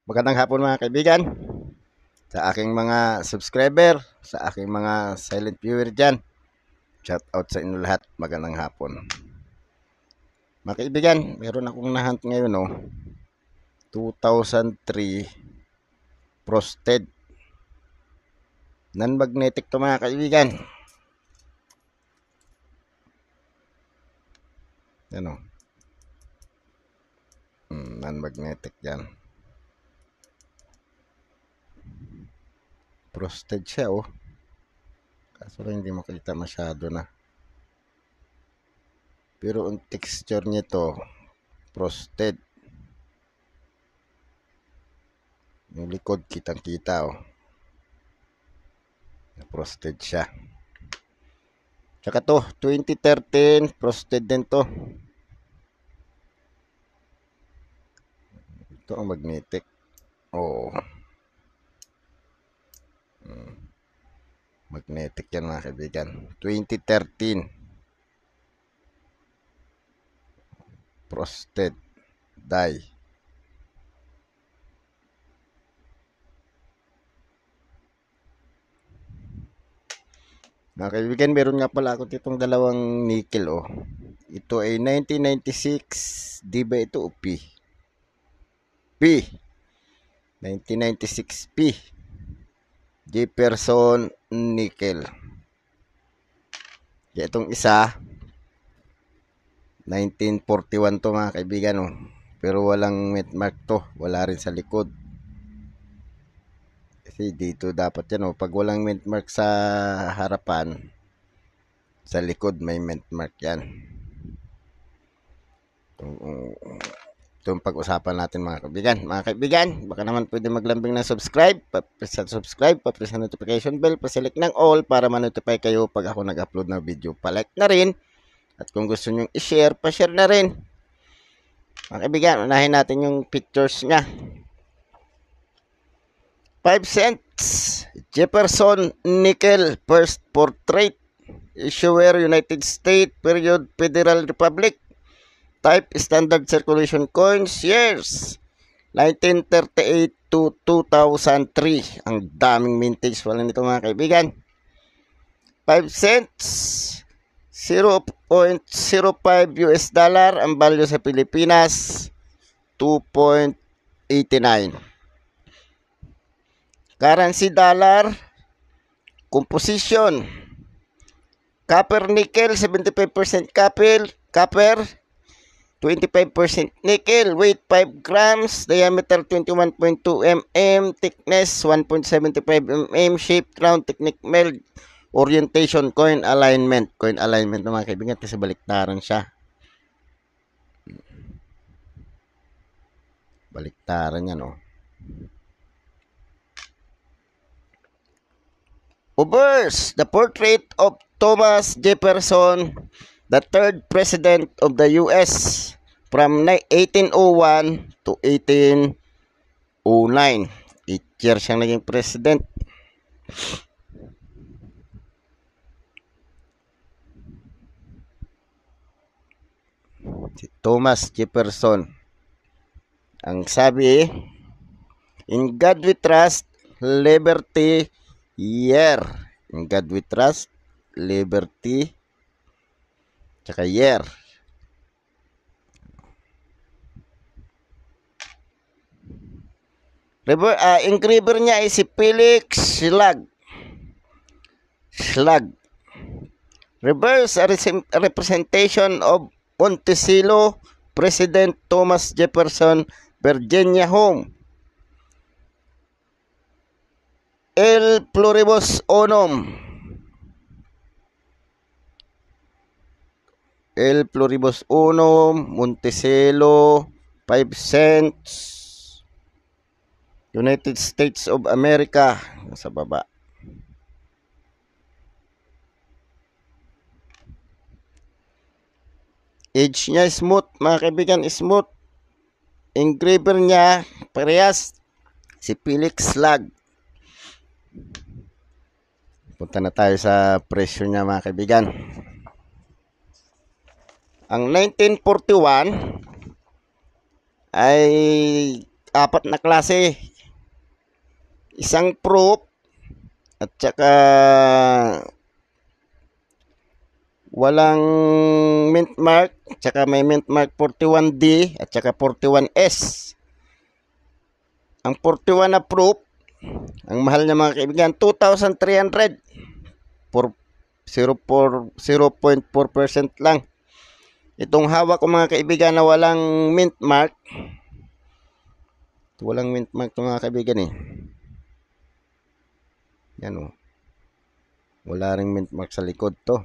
Magandang hapon mga kaibigan, sa aking mga subscriber, sa aking mga silent viewer dyan. Shout out sa inyo lahat, magandang hapon. Mga kaibigan, meron akong nahunt ngayon 2003 Frosted. Non-magnetic to mga kaibigan. Yan non-magnetic yan. Frosted siya kaso lang hindi makita masyado na. Pero ang texture nito frosted. Yung likod kitang kita frosted siya. Tsaka to 2013 frosted din to. Ito ang magnetic. Magnetic yan mga kaibigan. 2013 frosted die. Mga kaibigan, meron nga pala ako ditong dalawang nickel Ito ay 1996. Di ba ito o P? P. 1996 P. Jefferson nickel. Kaya itong isa 1941 to mga kaibigan Pero walang mint mark to. Wala rin sa likod. Kasi dito dapat yan pag walang mint mark sa harapan, sa likod may mint mark yan. Itong pag-usapan natin mga kaibigan. Mga kaibigan, baka naman pwede maglambing ng subscribe. Pa-press ang subscribe, pa-press ang notification bell, pa-select ng all para ma-notify kayo pag ako nag-upload ng video. Pa-like na rin. At kung gusto nyo i-share, pa-share na rin. Mga kaibigan, unahin natin yung pictures nya. 5 cents. Jefferson nickel first portrait. Issuer United States. Period Federal Republic. Type standard circulation coins. Years 1938 to 2003. Ang daming mintage wala nito mga kaibigan. 5 cents 0.05 US dollar. Ang value sa Pilipinas 2.89. Currency dollar. Composition copper nickel 75% copper 25% nickel, weight 5 grams, diameter 21.2 mm, thickness 1.75 mm, shape round, technique meld, orientation, coin alignment mga kaibigan kasi baliktaran siya. Baliktaran yan Obverse, the portrait of Thomas Jefferson, the third president of the U.S. from 1801 to 1809. 8 years siyang naging president. Si Thomas Jefferson. Ang sabi, in God we trust, liberty, year. In God we trust, liberty, tsaka year. Engraver niya ay si Felix Schlag. Reverse a representation of Monticello, President Thomas Jefferson, Virginia home. El pluribus unum. El pluribus unum, Monticello, 5 cents, United States of America, nasa baba. Edge niya smooth, mga kaibigan, smooth. Engraver niya, parehas, si Felix Schlag. Punta na tayo sa presyo niya mga kaibigan. Ang 1941 ay apat na klase. Isang proof at saka walang mint mark, at saka may mint mark 41D at saka 41S. Ang 41 na proof, ang mahal niya mga kaibigan, 2,300 for 0.4% lang. Itong hawak ko mga kaibigan na walang mint mark, walang mint mark ito mga kaibigan eh. Yan o. Wala ring mint mark sa likod to.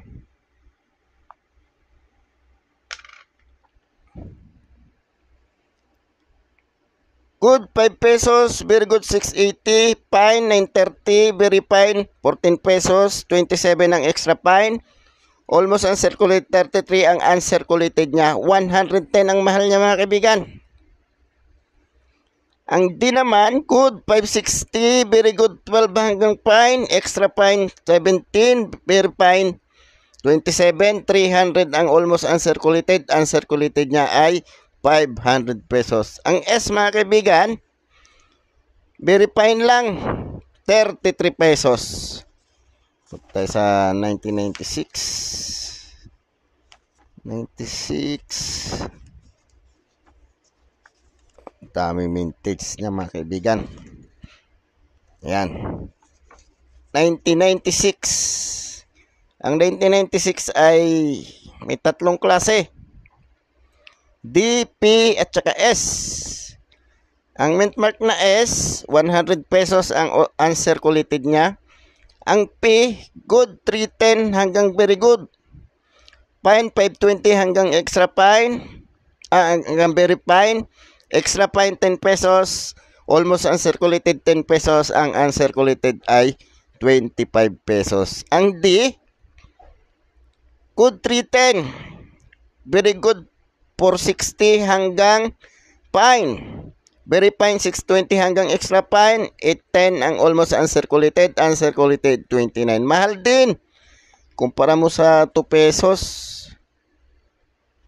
Good 5 pesos, very good 680, fine 930, very fine 14 pesos, 27 ang extra fine. Almost uncirculated 33 ang uncirculated niya. 110 ang mahal niya mga kaibigan. Ang D naman, good 560, very good 12 hanggang fine, extra fine 17, very fine 27, 300 ang almost uncirculated. Uncirculated niya ay 500 pesos. Ang S mga kaibigan, very fine lang, 33 pesos. Punta tayo sa 1996. 96. Dami vintage niya mga kaibigan. Ayan. 1996. Ang 1996 ay may tatlong klase. D, P, at saka S. Ang mint mark na S, 100 pesos ang uncirculated niya. Ang P, good 310 hanggang very good. Fine 520 hanggang extra fine. Hanggang very fine. Extra fine 10 pesos. Almost uncirculated 10 pesos. Ang uncirculated ay 25 pesos. Ang D, good 310. Very good 460 hanggang fine. Very fine 620 hanggang extra fine. 810 ang almost uncirculated. Uncirculated 29. Mahal din. Kumpara mo sa 2 pesos.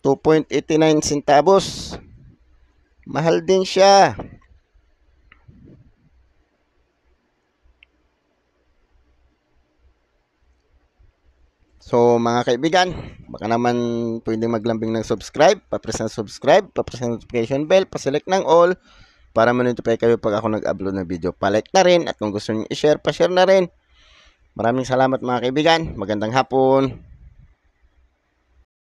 2.89 centavos. Mahal din siya. So mga kaibigan, baka naman pwede maglambing ng subscribe, pa-press ng subscribe, pa-press ng notification bell, pa-select ng all para ma-notify kayo pag ako nag-upload ng video. Pa-like na rin at kung gusto niyo i-share, pa-share na rin. Maraming salamat mga kaibigan. Magandang hapon.